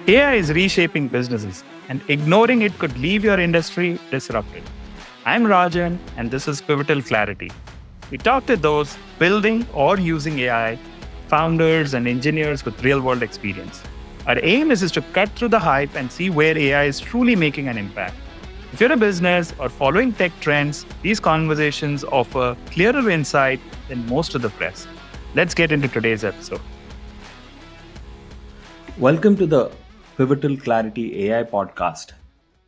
AI is reshaping businesses, and ignoring it could leave your industry disrupted. I'm Rajan, and this is Pivotal Clarity. We talk to those building or using AI, founders and engineers with real world experience. Our aim is to cut through the hype and see where AI is truly making an impact. If you're a business or following tech trends, these conversations offer clearer insight than most of the press. Let's get into today's episode. Welcome to the Pivotal Clarity AI podcast.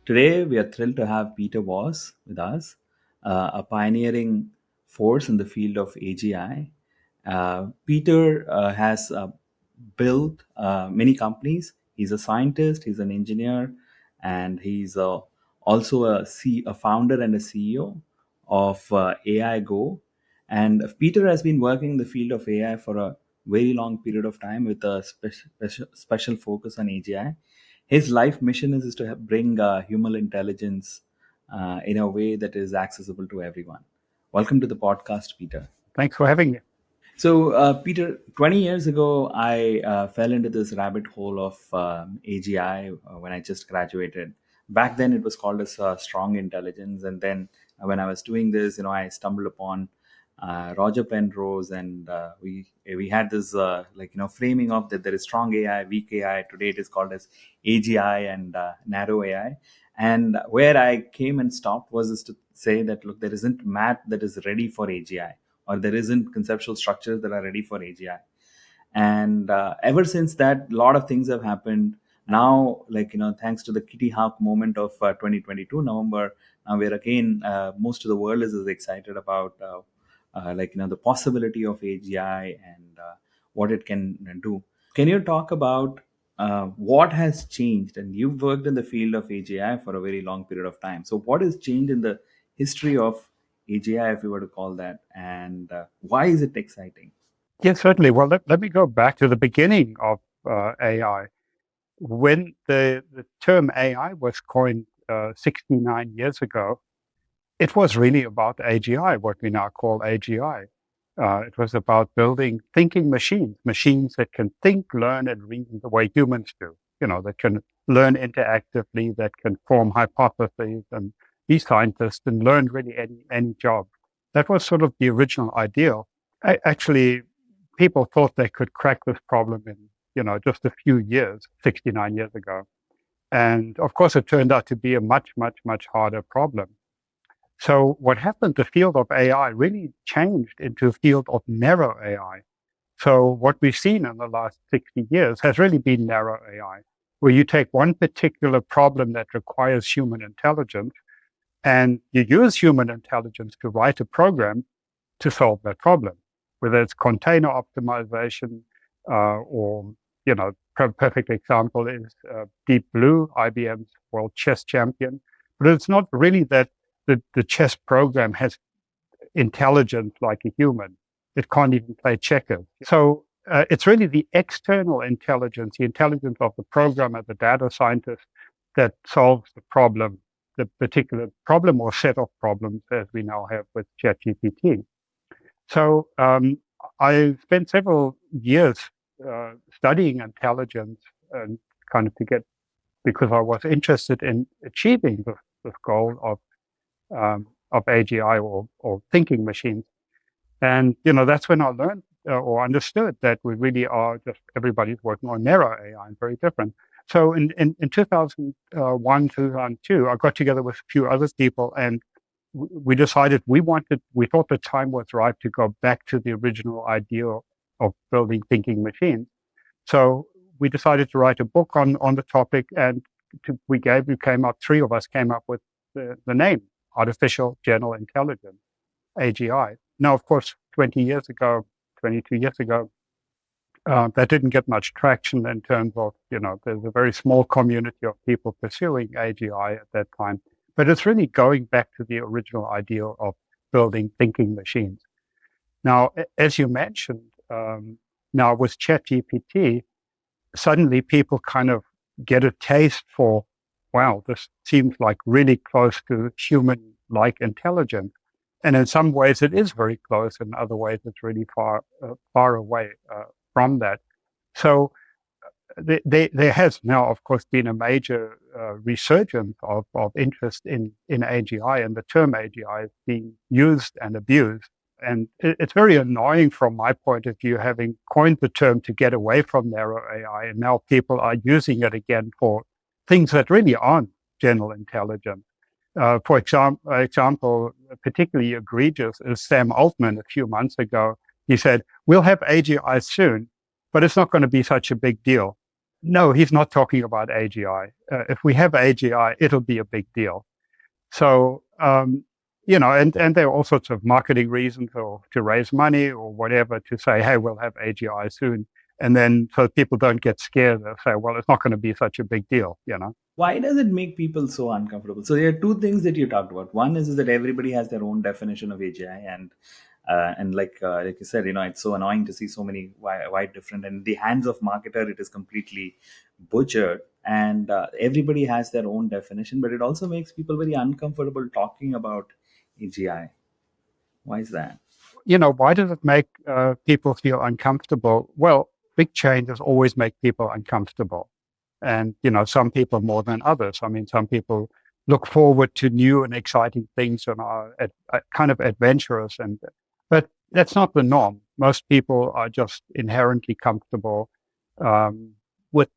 Today, we are thrilled to have Peter Voss with us, a pioneering force in the field of AGI. Peter has built many companies. He's a scientist, he's an engineer, and he's also a founder and a CEO of AIGO. And Peter has been working in the field of AI for a very long period of time with a special focus on AGI. His life mission is to bring human intelligence in a way that is accessible to everyone. Welcome to the podcast, Peter. Thanks for having me. So, Peter, 20 years ago, I fell into this rabbit hole of AGI when I just graduated. Back then, it was called as strong intelligence. And then when I was doing this, I stumbled upon Roger Penrose, and we had this framing of that there is strong AI, weak AI. Today, it is called as AGI and narrow AI. And where I came and stopped was just to say that, look, there isn't math that is ready for AGI, or there isn't conceptual structures that are ready for AGI. And ever since that, a lot of things have happened. Now, thanks to the Kitty Hawk moment of 2022 November, now we're again, most of the world is excited about the possibility of AGI and what it can do. Can you talk about what has changed? And you've worked in the field of AGI for a very long period of time. So what has changed in the history of AGI, if you were to call that, and why is it exciting? Yes, certainly. Well, let me go back to the beginning of AI. When the term AI was coined 69 years ago, it was really about AGI, what we now call AGI. It was about building thinking machines that can think, learn, and reason the way humans do. That can learn interactively, that can form hypotheses and be scientists and learn really any job. That was sort of the original ideal. Actually, people thought they could crack this problem in, just a few years, 69 years ago. And of course, it turned out to be a much, much, much harder problem. So what happened, the field of AI really changed into a field of narrow AI. So what we've seen in the last 60 years has really been narrow AI, where you take one particular problem that requires human intelligence, and you use human intelligence to write a program to solve that problem, whether it's container optimization or, perfect example is Deep Blue, IBM's world chess champion. But it's not really that the chess program has intelligence like a human. It can't even play checkers. So it's really the external intelligence, the intelligence of the programmer, the data scientist, that solves the problem, the particular problem or set of problems as we now have with ChatGPT. So I spent several years studying intelligence and because I was interested in achieving this goal of AGI or thinking machines. And, that's when I learned or understood that we really are just everybody's working on narrow AI and very different. So in 2001, 2002, I got together with a few other people and we decided we thought the time was right to go back to the original idea of building thinking machines. So we decided to write a book on the topic, and three of us came up with the name, Artificial General Intelligence, AGI. Now, of course, 22 years ago, that didn't get much traction in terms of, there's a very small community of people pursuing AGI at that time. But it's really going back to the original idea of building thinking machines. Now, as you mentioned, now with ChatGPT, suddenly people kind of get a taste for, wow, this seems like really close to human-like intelligence. And in some ways it is very close, in other ways it's really far away from that. So there has now, of course, been a major resurgence of interest in AGI, and the term AGI is being used and abused. And it's very annoying from my point of view, having coined the term to get away from narrow AI, and now people are using it again for things that really aren't general intelligence. For example, particularly egregious is Sam Altman a few months ago. He said, we'll have AGI soon, but it's not going to be such a big deal. No, he's not talking about AGI. If we have AGI, it'll be a big deal. So, and there are all sorts of marketing reasons or to raise money or whatever to say, hey, we'll have AGI soon. And then so people don't get scared, they'll say, well, it's not going to be such a big deal, Why does it make people so uncomfortable? So there are two things that you talked about. One is that everybody has their own definition of AGI, and like you said, it's so annoying to see so many wide different. And in the hands of marketer, it is completely butchered, and everybody has their own definition. But it also makes people very uncomfortable talking about AGI. Why is that? Why does it make people feel uncomfortable? Well, big changes always make people uncomfortable. And, some people more than others. I mean, some people look forward to new and exciting things and are kind of adventurous. But that's not the norm. Most people are just inherently comfortable with,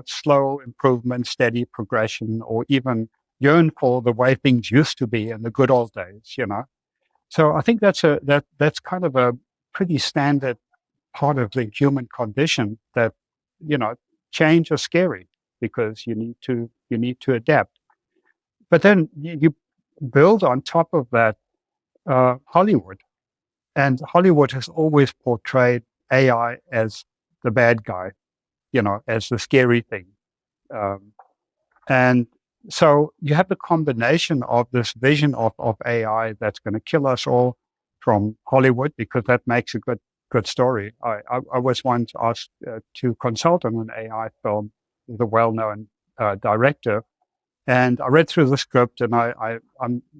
slow improvement, steady progression, or even yearn for the way things used to be in the good old days, So I think that's kind of a pretty standard part of the human condition that, change is scary because you need to adapt. But then you build on top of that Hollywood, and Hollywood has always portrayed AI as the bad guy, as the scary thing, and so you have the combination of this vision of AI that's going to kill us all from Hollywood, because that makes a good story. I was once asked to consult on an AI film with a well-known director, and I read through the script and I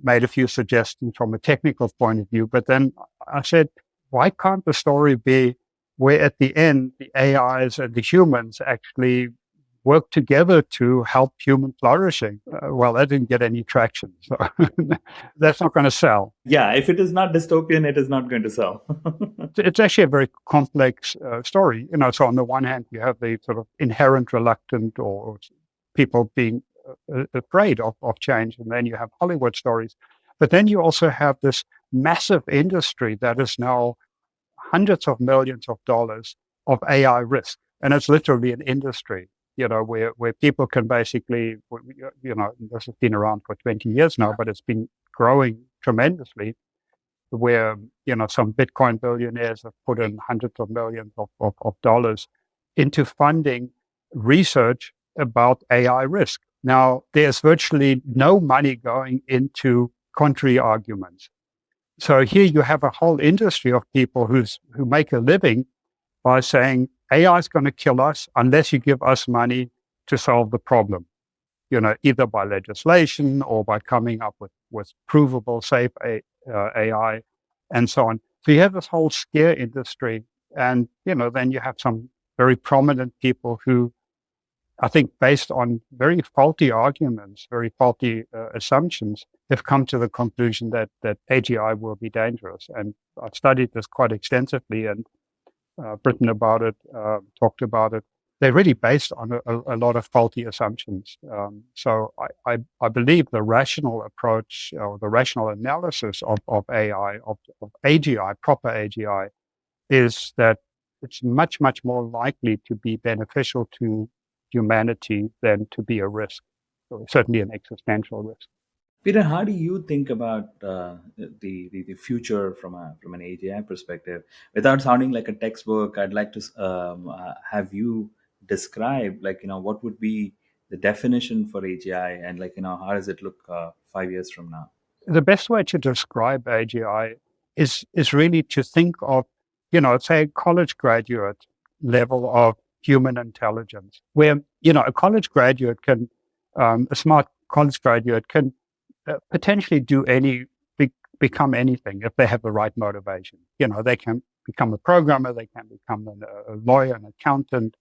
made a few suggestions from a technical point of view, but then I said, why can't the story be where at the end the AIs and the humans actually work together to help human flourishing? Well, that didn't get any traction. So that's not going to sell. Yeah, if it is not dystopian, it is not going to sell. It's actually a very complex story. So on the one hand, you have the sort of inherent reluctant or people being afraid of change. And then you have Hollywood stories. But then you also have this massive industry that is now hundreds of millions of dollars of AI risk. And it's literally an industry. Where people can basically, this has been around for 20 years now, but it's been growing tremendously, where, some Bitcoin billionaires have put in hundreds of millions of dollars into funding research about AI risk. Now, there's virtually no money going into contrary arguments. So here you have a whole industry of people who make a living by saying, AI is going to kill us unless you give us money to solve the problem, either by legislation or by coming up with provable, safe AI and so on. So you have this whole scare industry, and, then you have some very prominent people who, I think, based on very faulty arguments, very faulty assumptions, have come to the conclusion that AGI will be dangerous. And I've studied this quite extensively and written about it, talked about it. They're really based on a lot of faulty assumptions. So I believe the rational approach or the rational analysis of AI, of AGI, proper AGI, is that it's much, much more likely to be beneficial to humanity than to be a risk. So certainly an existential risk. Peter, how do you think about the future from an AGI perspective? Without sounding like a textbook, I'd like to have you describe, what would be the definition for AGI, and how does it look 5 years from now? The best way to describe AGI is really to think of, say, a college graduate level of human intelligence, where, a college graduate can, a smart college graduate can potentially become anything if they have the right motivation. They can become a programmer, they can become a lawyer, an accountant,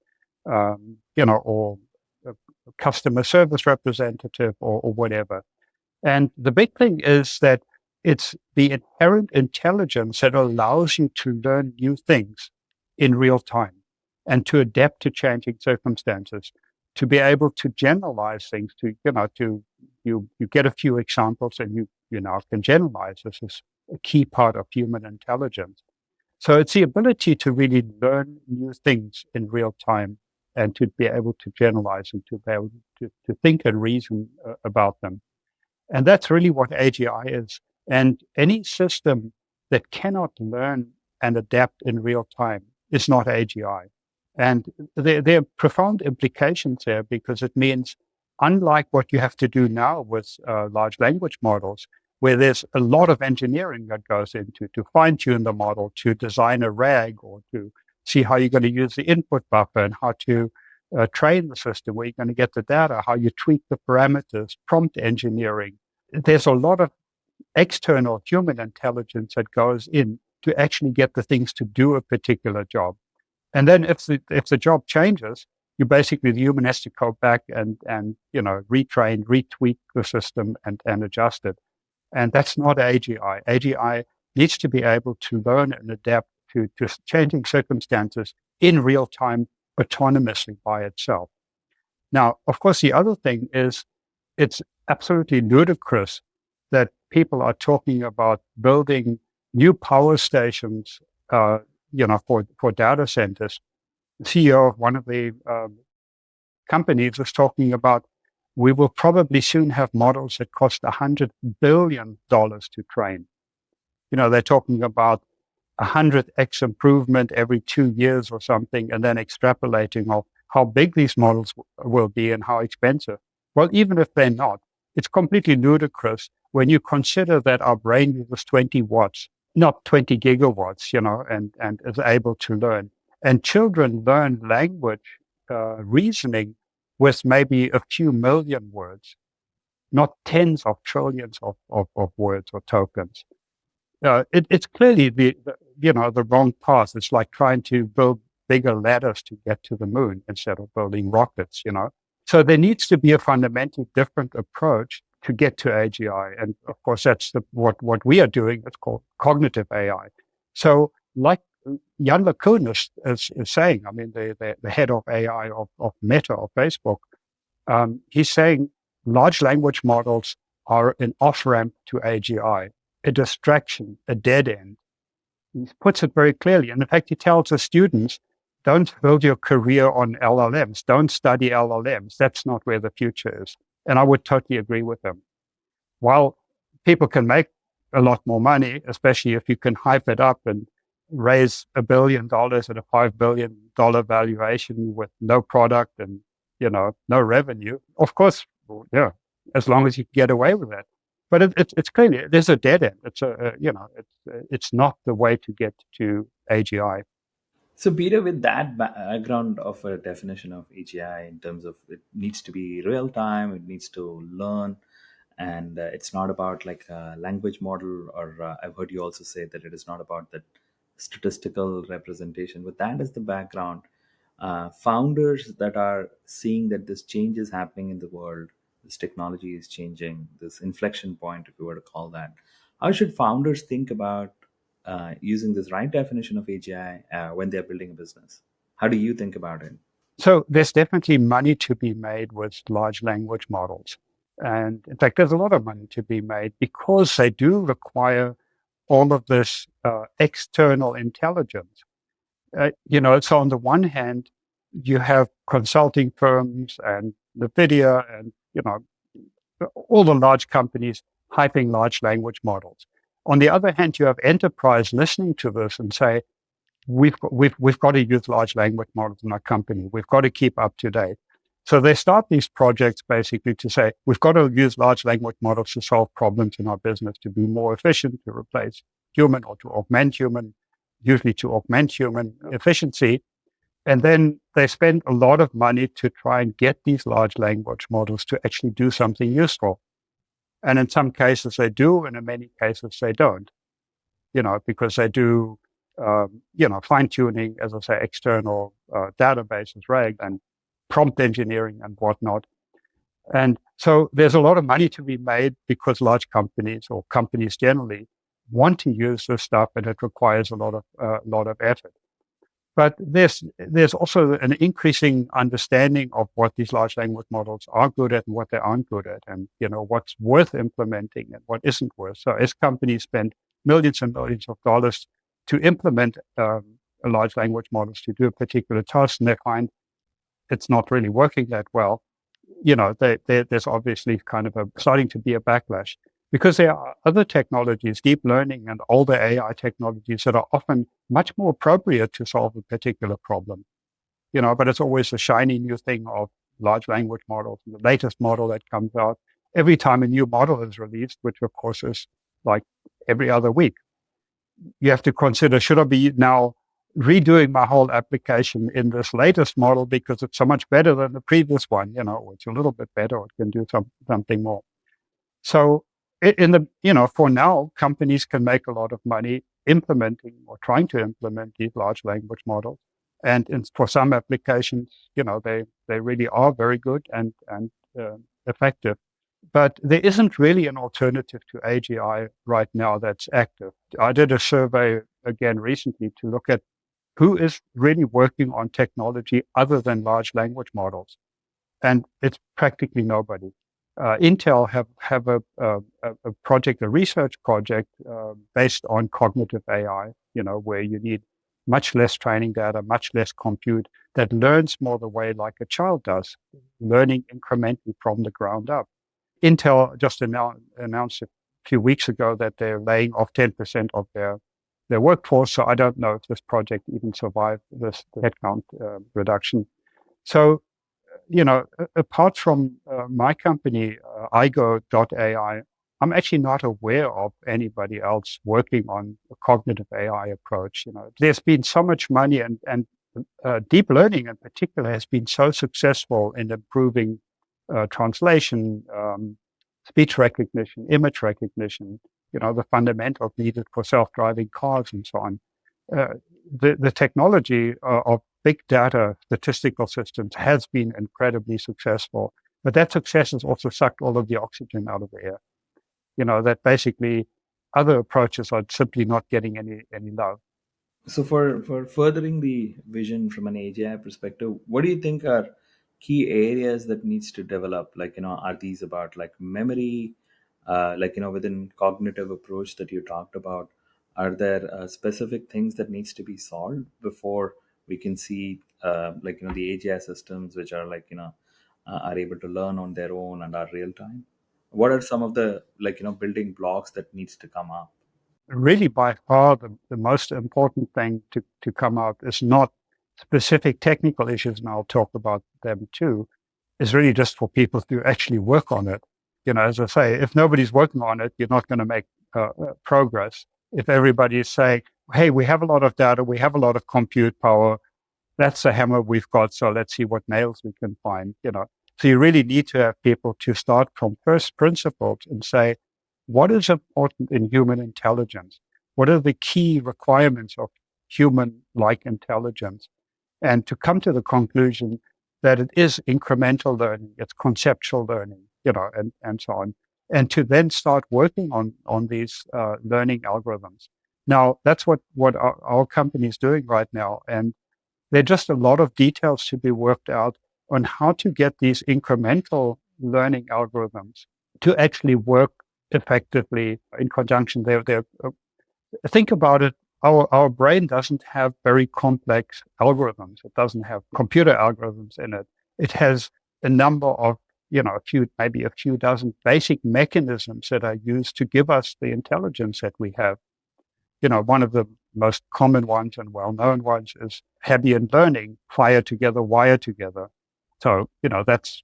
or a customer service representative or whatever. And the big thing is that it's the inherent intelligence that allows you to learn new things in real time and to adapt to changing circumstances, to be able to generalize things, you get a few examples and you now can generalize. This is a key part of human intelligence. So it's the ability to really learn new things in real time and to be able to generalize and to be able to think and reason about them. And that's really what AGI is. And any system that cannot learn and adapt in real time is not AGI. And there are profound implications there, because it means, unlike what you have to do now with large language models, where there's a lot of engineering that goes into to fine-tune the model, to design a RAG, or to see how you're going to use the input buffer and how to train the system, where you're going to get the data, how you tweak the parameters, prompt engineering. There's a lot of external human intelligence that goes in to actually get the things to do a particular job. And then if the job changes, the human has to go back and retrain, retweak the system and adjust it. And that's not AGI. AGI needs to be able to learn and adapt to changing circumstances in real time, autonomously by itself. Now, of course, the other thing is, it's absolutely ludicrous that people are talking about building new power stations, for data centers. The CEO of one of the companies was talking about, we will probably soon have models that cost $100 billion to train. They're talking about 100x improvement every 2 years or something, and then extrapolating of how big these models will be and how expensive. Well, even if they're not, it's completely ludicrous when you consider that our brain uses 20 watts, not 20 gigawatts, and is able to learn. And children learn language, reasoning, with maybe a few million words, not tens of trillions of words or tokens. It's clearly the wrong path. It's like trying to build bigger ladders to get to the moon instead of building rockets, So there needs to be a fundamentally different approach to get to AGI. And of course, that's what we are doing. It's called cognitive AI. So like Jan LeCun is saying, I mean, the head of AI of Meta, of Facebook, he's saying large language models are an off-ramp to AGI, a distraction, a dead end. He puts it very clearly. And in fact, he tells the students, don't build your career on LLMs. Don't study LLMs. That's not where the future is. And I would totally agree with him. While people can make a lot more money, especially if you can hype it up and raise $1 billion at a $5 billion valuation with no product and, no revenue, of course, yeah, as long as you can get away with that. But it's clearly, there's a dead end. It's not the way to get to AGI. So, Peter, with that background of a definition of AGI in terms of it needs to be real time, it needs to learn, and it's not about like a language model, or I've heard you also say that it is not about that statistical representation. With that as the background, founders that are seeing that this change is happening in the world, this technology is changing, this inflection point, if you were to call that, how should founders think about using this right definition of AGI when they're building a business? How do you think about it? So there's definitely money to be made with large language models. And in fact, there's a lot of money to be made because they do require all of this external intelligence. So on the one hand, you have consulting firms and NVIDIA and, all the large companies hyping large language models. On the other hand, you have enterprise listening to this and say, we've got to use large language models in our company. We've got to keep up to date. So they start these projects basically to say, we've got to use large language models to solve problems in our business, to be more efficient, to replace human or to augment human, usually to augment human efficiency. And then they spend a lot of money to try and get these large language models to actually do something useful. And in some cases they do, and in many cases they don't, because they do fine tuning, as I say, external databases, RAG, and prompt engineering and whatnot. And so there's a lot of money to be made because large companies or companies generally want to use this stuff, and it requires a lot of effort. But there's also an increasing understanding of what these large language models are good at and what they aren't good at, and what's worth implementing and what isn't worth. So as companies spend millions and millions of dollars to implement large language models to do a particular task, and they find it's not really working that well, there's obviously kind of starting to be a backlash. Because there are other technologies, deep learning and older AI technologies, that are often much more appropriate to solve a particular problem. But it's always a shiny new thing of large language models, the latest model that comes out. Every time a new model is released, which of course is like every other week, you have to consider, should I be now redoing my whole application in this latest model because it's so much better than the previous one, it's a little bit better, or it can do something more. So for now, companies can make a lot of money implementing or trying to implement these large language models. And for some applications, they really are very good and effective. But there isn't really an alternative to AGI right now that's active. I did a survey again recently to look at who is really working on technology other than large language models. And it's practically nobody. Intel have a project, a research project based on cognitive AI, where you need much less training data, much less compute, that learns more the way like a child does, learning incrementally from the ground up. Intel just announced a few weeks ago that they're laying off 10% of their workforce. So I don't know if this project even survived this headcount reduction. So, apart from my company, Aigo.ai, I'm actually not aware of anybody else working on a cognitive AI approach. There's been so much money, and deep learning in particular has been so successful in improving translation, speech recognition, image recognition, the fundamentals needed for self-driving cars and so on. The technology of big data statistical systems has been incredibly successful, but that success has also sucked all of the oxygen out of the air. That basically other approaches are simply not getting any love. So for furthering the vision from an AGI perspective, what do you think are key areas that needs to develop? Are these about like memory, within cognitive approach that you talked about? Are there specific things that needs to be solved before we can see the AGI systems which are are able to learn on their own and are real time? What are some of the building blocks that needs to come up? Really, by far, the most important thing to come out is not specific technical issues, and I'll talk about them too, is really just for people to actually work on it. As I say, if nobody's working on it, you're not going to make progress. If everybody is saying, hey, we have a lot of data, we have a lot of compute power, that's the hammer we've got, so let's see what nails we can find. So you really need to have people to start from first principles and say, what is important in human intelligence? What are the key requirements of human-like intelligence? And to come to the conclusion that it is incremental learning, it's conceptual learning, and so on. And to then start working on these learning algorithms. Now, that's what our company is doing right now. And there are just a lot of details to be worked out on how to get these incremental learning algorithms to actually work effectively in conjunction. Think about it. Our brain doesn't have very complex algorithms. It doesn't have computer algorithms in it. It has a number of, maybe a few dozen basic mechanisms that are used to give us the intelligence that we have. One of the most common ones and well-known ones is Hebbian learning, fire together, wire together. So, that's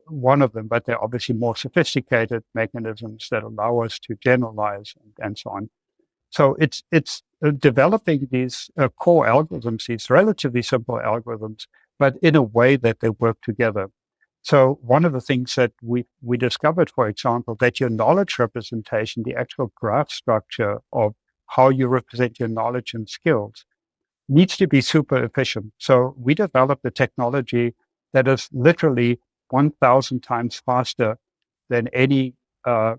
one of them, but there are obviously more sophisticated mechanisms that allow us to generalize and so on. So it's developing these core algorithms, these relatively simple algorithms, but in a way that they work together. So one of the things that we discovered, for example, that your knowledge representation, the actual graph structure of how you represent your knowledge and skills needs to be super efficient. So we developed a technology that is literally 1,000 times faster than any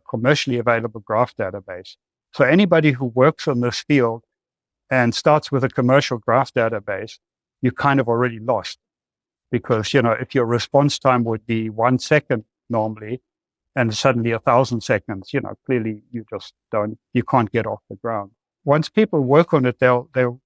commercially available graph database. So anybody who works in this field and starts with a commercial graph database, you kind of already lost, because, if your response time would be 1 second normally and suddenly 1,000 seconds, clearly you can't get off the ground. Once people work on it, they'll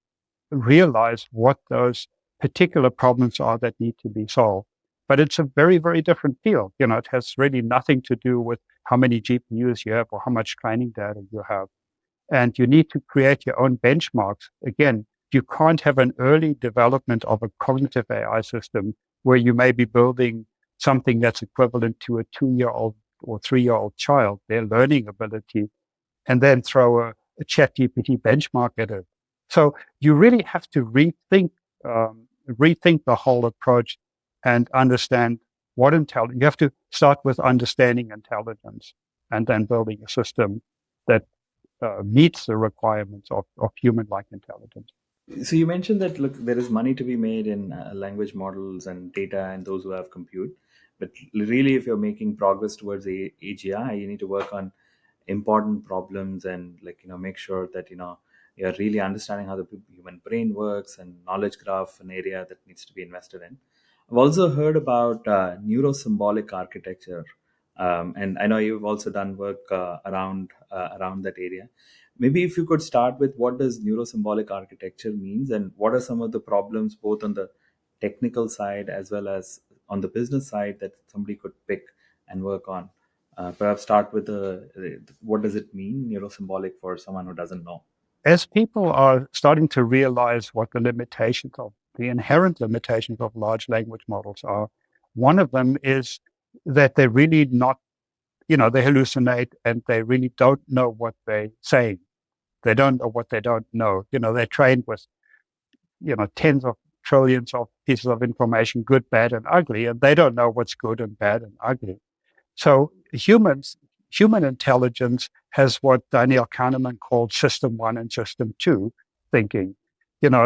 realize what those particular problems are that need to be solved. But it's a very, very different field. It has really nothing to do with how many GPUs you have or how much training data you have. And you need to create your own benchmarks. Again, you can't have an early development of a cognitive AI system where you may be building something that's equivalent to a 2-year-old or 3-year-old child, their learning ability, and then throw a ChatGPT benchmark at it. So you really have to rethink the whole approach and understand what intelligence. You have to start with understanding intelligence and then building a system that meets the requirements of human-like intelligence. So you mentioned that, look, there is money to be made in language models and data and those who have compute. But really, if you're making progress towards AGI, you need to work on important problems and make sure that you're really understanding how the human brain works, and knowledge graph, an area that needs to be invested in. I've also heard about neurosymbolic architecture, and I know you've also done work around that area. Maybe if you could start with, what does neurosymbolic architecture means, and what are some of the problems both on the technical side as well as on the business side that somebody could pick and work on? Perhaps start with what does it mean, neurosymbolic, for someone who doesn't know? As people are starting to realize what the inherent limitations of large language models are, one of them is that they're really not, they hallucinate and they really don't know what they're saying. They don't know what they don't know. They're trained with, tens of trillions of pieces of information, good, bad, and ugly, and they don't know what's good and bad and ugly. So human intelligence has what Daniel Kahneman called System 1 and System 2 thinking.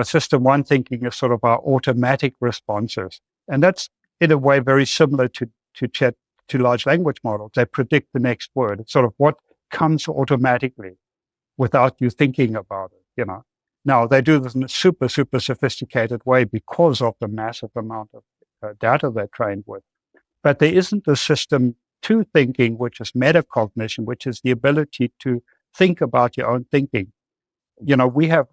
System 1 thinking is sort of our automatic responses. And that's, in a way, very similar to large language models. They predict the next word. It's sort of what comes automatically without you thinking about it, Now, they do this in a super, super sophisticated way because of the massive amount of data they're trained with. But there isn't the System 2 thinking, which is metacognition, which is the ability to think about your own thinking. We have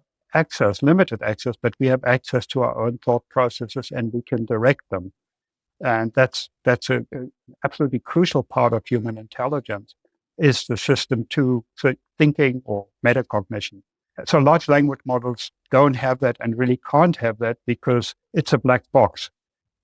limited access, but we have access to our own thought processes and we can direct them. And that's an absolutely crucial part of human intelligence, is the System 2 thinking or metacognition. So large language models don't have that and really can't have that because it's a black box.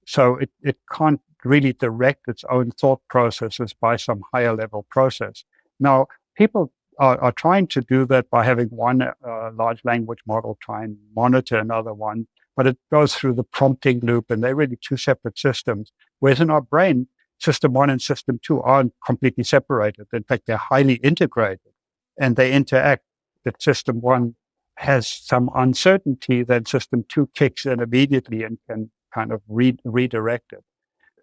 So it can't really direct its own thought processes by some higher level process. Now, people are trying to do that by having one large language model try and monitor another one, but it goes through the prompting loop, and they're really two separate systems. Whereas in our brain, System 1 and System 2 aren't completely separated. In fact, they're highly integrated and they interact. That System 1 has some uncertainty, then System 2 kicks in immediately and can kind of redirect it.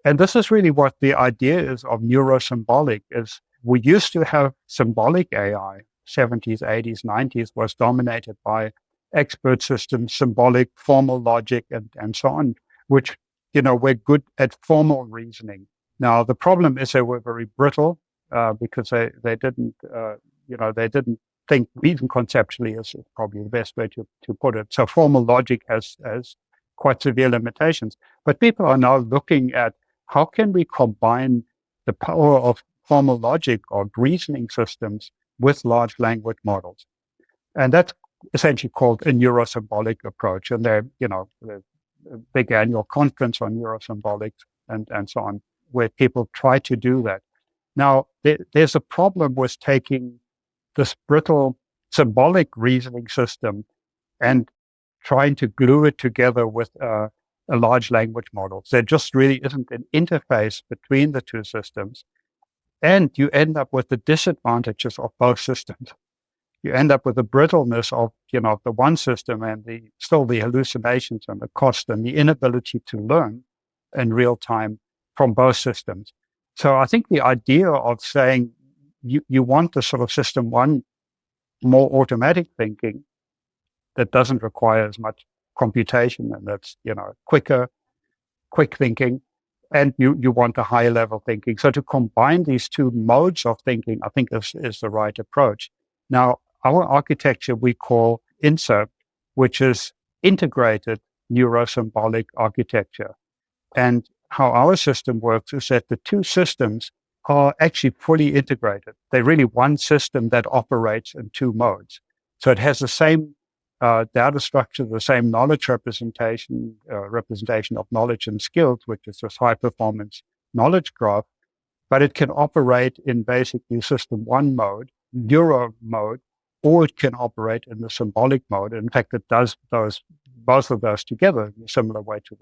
And this is really what the idea is of neurosymbolic. Is we used to have symbolic AI, 70s, 80s, 90s, was dominated by expert systems, symbolic, formal logic, and so on, which, we're good at formal reasoning. Now, the problem is they were very brittle because they didn't think reason conceptually, is probably the best way to put it. So formal logic has quite severe limitations. But people are now looking at how can we combine the power of formal logic or reasoning systems with large language models. And that's essentially called a neurosymbolic approach. And there's a big annual conference on neurosymbolics and so on, where people try to do that. Now, there's a problem with taking this brittle symbolic reasoning system and trying to glue it together with a large language model. There just really isn't an interface between the two systems. And you end up with the disadvantages of both systems. you end up with the brittleness of, the one system and still the hallucinations and the cost and the inability to learn in real time from both systems. So I think the idea of saying you want the sort of system one, more automatic thinking that doesn't require as much computation and that's, quick thinking, and you want a higher level thinking. So to combine these two modes of thinking, I think is the right approach. Now, our architecture we call INSERT, which is integrated neurosymbolic architecture. And how our system works is that the two systems are actually fully integrated. They're really one system that operates in two modes. So it has the same data structure, the same knowledge representation of knowledge and skills, which is this high performance knowledge graph, but it can operate in basically system one mode, neuro mode, or it can operate in the symbolic mode. In fact, it does both of those together in a similar way to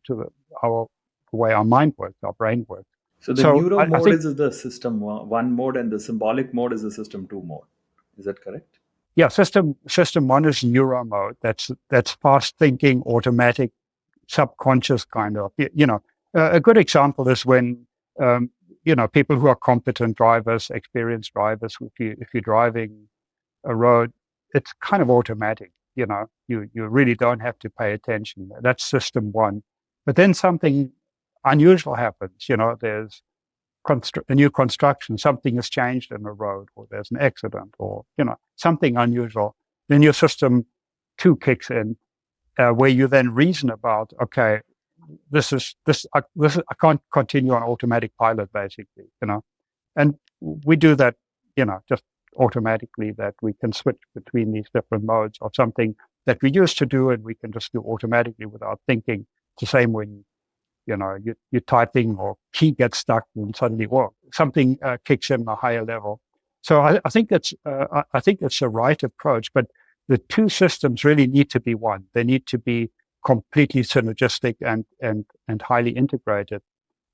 the way our mind works, our brain works. So the neuro mode is the system one mode, and the symbolic mode is the system two mode. Is that correct? Yeah, system one is neuro mode. That's fast thinking, automatic, subconscious kind of. A good example is when people who are competent drivers, experienced drivers. If you're driving a road, it's kind of automatic. You really don't have to pay attention. That's system one. But then something unusual happens. There's a new construction, something has changed in the road, or there's an accident, or something unusual. Then your system two kicks in, where you then reason about, okay, this is I can't continue on automatic pilot, basically, and we do that, just automatically, that we can switch between these different modes of something that we used to do, and we can just do automatically without thinking. It's the same when you're typing or key gets stuck and suddenly, something kicks in a higher level. So I think it's a right approach, but the two systems really need to be one. They need to be completely synergistic and highly integrated.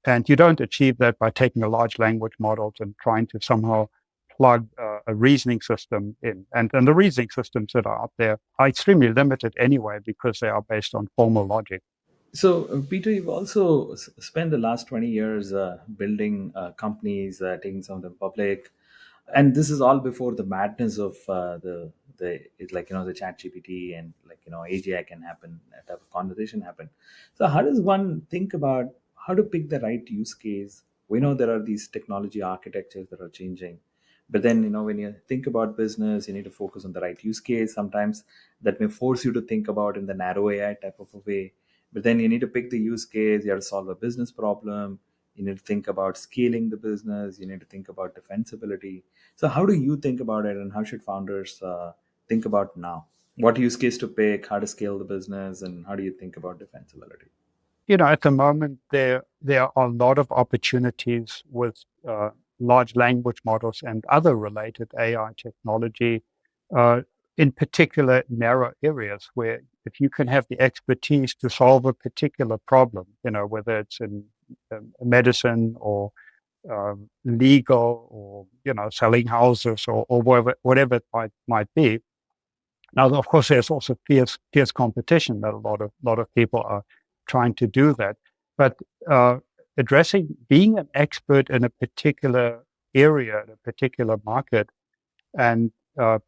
And you don't achieve that by taking a large language models and trying to somehow plug a reasoning system in. And the reasoning systems that are out there are extremely limited anyway, because they are based on formal logic. So, Peter, you've also spent the last 20 years building companies, taking some of them public, and this is all before the madness of the chat GPT and AGI can happen, that type of conversation happen. So how does one think about how to pick the right use case? We know there are these technology architectures that are changing, but then when you think about business, you need to focus on the right use case. Sometimes that may force you to think about in the narrow AI type of a way, but then you need to pick the use case. You have to solve a business problem. You need to think about scaling the business. You need to think about defensibility. So how do you think about it, and how should founders think about now? What use case to pick, how to scale the business, and how do you think about defensibility? At the moment, there are a lot of opportunities with large language models and other related AI technology, in particular narrow areas where if you can have the expertise to solve a particular problem, whether it's in medicine or legal or, selling houses or whatever it might be. Now, of course, there's also fierce competition that a lot of people are trying to do that. But being an expert in a particular area, in a particular market, and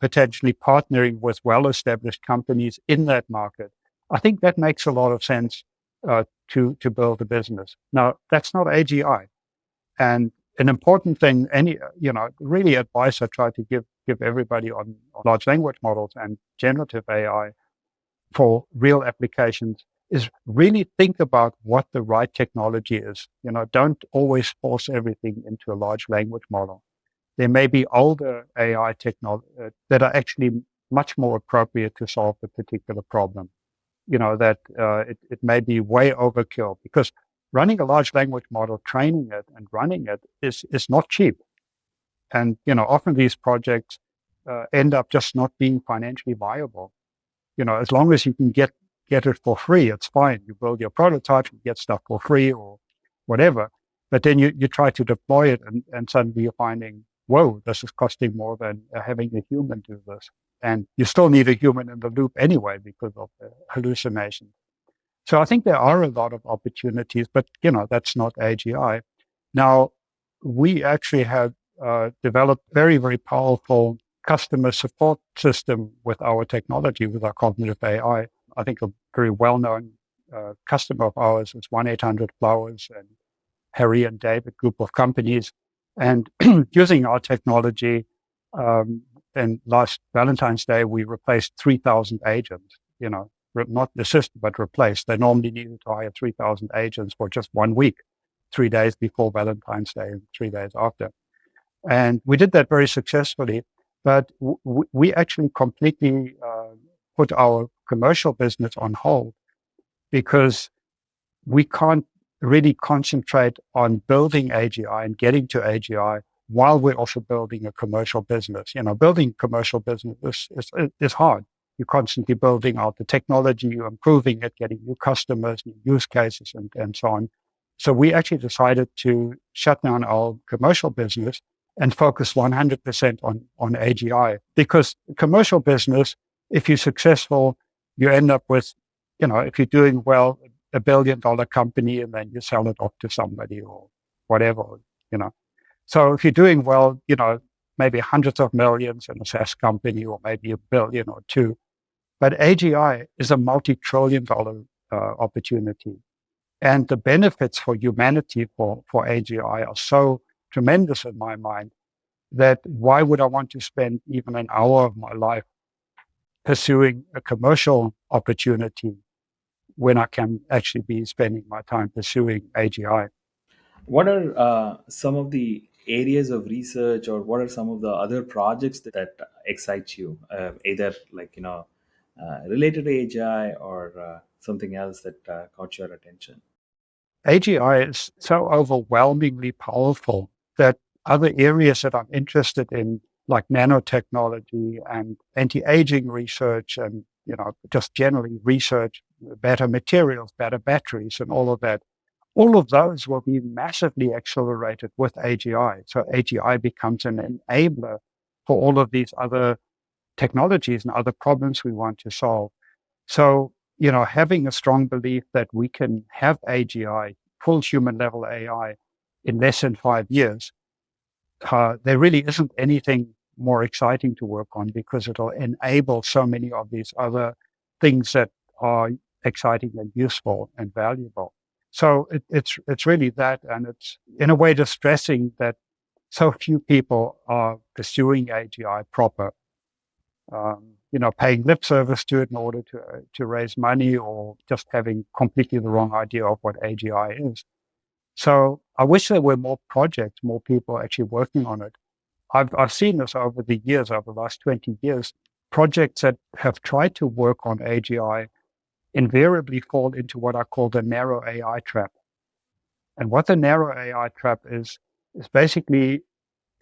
potentially partnering with well-established companies in that market, I think that makes a lot of sense to build a business. Now, that's not AGI. And an important thing, really advice I try to give everybody on large language models and generative AI for real applications is really think about what the right technology is. Don't always force everything into a large language model. There may be older AI technology that are actually much more appropriate to solve a particular problem. That it may be way overkill, because running a large language model, training it and running it is not cheap. And, often these projects end up just not being financially viable. As long as you can get it for free, it's fine. You build your prototype, you get stuff for free or whatever. But then you try to deploy it and suddenly you're finding, whoa, this is costing more than having a human do this. And you still need a human in the loop anyway because of the hallucinations. So I think there are a lot of opportunities, but that's not AGI. Now, we actually have developed very, very powerful customer support system with our technology, with our cognitive AI. I think a very well-known customer of ours is 1-800-Flowers and Harry and David group of companies. And using our technology, and last Valentine's Day, we replaced 3,000 agents, not assisted, but replaced. They normally needed to hire 3,000 agents for just 1 week, 3 days before Valentine's Day and 3 days after. And we did that very successfully, but we actually completely put our commercial business on hold because we can't really concentrate on building AGI and getting to AGI while we're also building a commercial business. Building commercial business is hard. You're constantly building out the technology, you're improving it, getting new customers, new use cases, and so on. So we actually decided to shut down our commercial business and focus 100% on AGI. Because commercial business, if you're successful, you end up with, if you're doing well, $1 billion company, and then you sell it off to somebody or whatever, So if you're doing well, maybe hundreds of millions in a SaaS company, or maybe $1 billion or $2 billion. But AGI is a multi-trillion-dollar opportunity. And the benefits for humanity for AGI are so tremendous in my mind that why would I want to spend even an hour of my life pursuing a commercial opportunity when I can actually be spending my time pursuing AGI? What are some of the areas of research, or what are some of the other projects that excite you, either related to AGI or something else that caught your attention? AGI is so overwhelmingly powerful that other areas that I'm interested in, like nanotechnology and anti-aging research and, just generally research, better materials, better batteries and all of that, all of those will be massively accelerated with AGI. So AGI becomes an enabler for all of these other technologies and other problems we want to solve. So, having a strong belief that we can have AGI, full human level AI, in less than 5 years, there really isn't anything more exciting to work on because it'll enable so many of these other things that are exciting and useful and valuable. So it's really that, and it's in a way distressing that so few people are pursuing AGI proper. Paying lip service to it in order to raise money, or just having completely the wrong idea of what AGI is. So I wish there were more projects, more people actually working on it. I've seen this over the years, over the last 20 years. Projects that have tried to work on AGI invariably fall into what I call the narrow AI trap. And what the narrow AI trap is basically,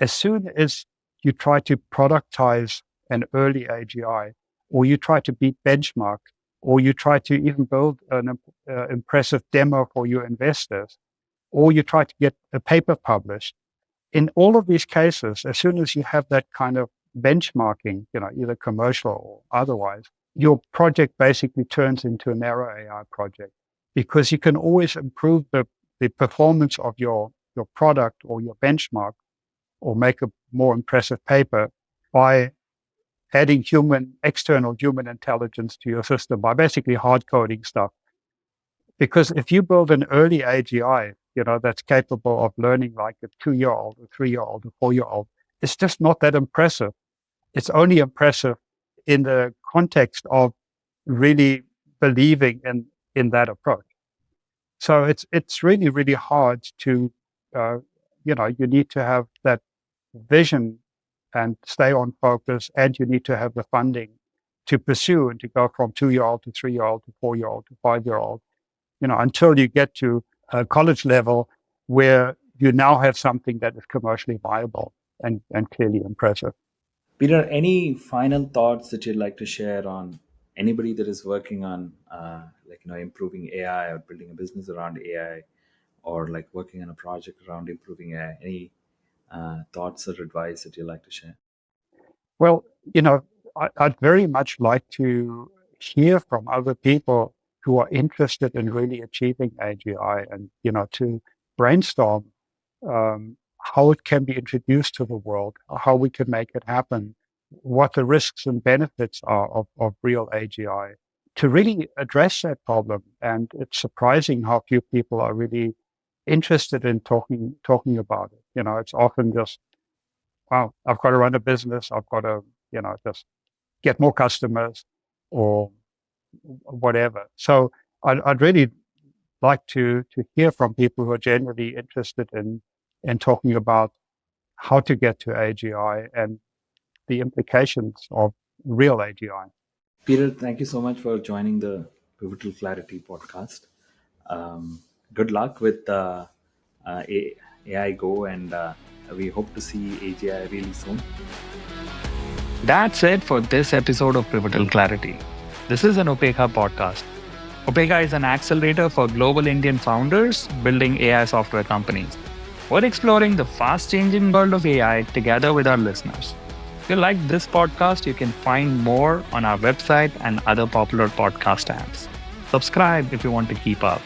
as soon as you try to productize an early AGI, or you try to beat benchmark, or you try to even build an impressive demo for your investors, or you try to get a paper published, in all of these cases, as soon as you have that kind of benchmarking, either commercial or otherwise, your project basically turns into a narrow AI project, because you can always improve the performance of your product or your benchmark, or make a more impressive paper by adding external human intelligence to your system, by basically hard coding stuff. Because if you build an early AGI, that's capable of learning like a 2-year-old, a 3-year-old, a 4-year-old, it's just not that impressive. It's only impressive in the context of really believing in that approach. So it's really, really hard to, you need to have that vision and stay on focus, and you need to have the funding to pursue and to go from 2-year-old to 3-year-old to 4-year-old to 5-year-old, until you get to a college level where you now have something that is commercially viable and clearly impressive. Peter, any final thoughts that you'd like to share on anybody that is working on improving AI, or building a business around AI, or like working on a project around improving AI? Any thoughts or advice that you'd like to share? Well, I'd very much like to hear from other people who are interested in really achieving AGI and, to brainstorm how it can be introduced to the world, how we can make it happen, what the risks and benefits are of real AGI, to really address that problem. And it's surprising how few people are really interested in talking about it. It's often just, wow, I've got to run a business, I've got to, just get more customers or whatever. So I'd really like to hear from people who are genuinely interested in talking about how to get to AGI and the implications of real AGI. Peter, thank you so much for joining the Pivotal Clarity podcast. Good luck with AI Go, and we hope to see AGI really soon. That's it for this episode of Pivotal Clarity. This is an Opeka podcast. Opeka is an accelerator for global Indian founders building AI software companies. We're exploring the fast-changing world of AI together with our listeners. If you like this podcast, you can find more on our website and other popular podcast apps. Subscribe if you want to keep up.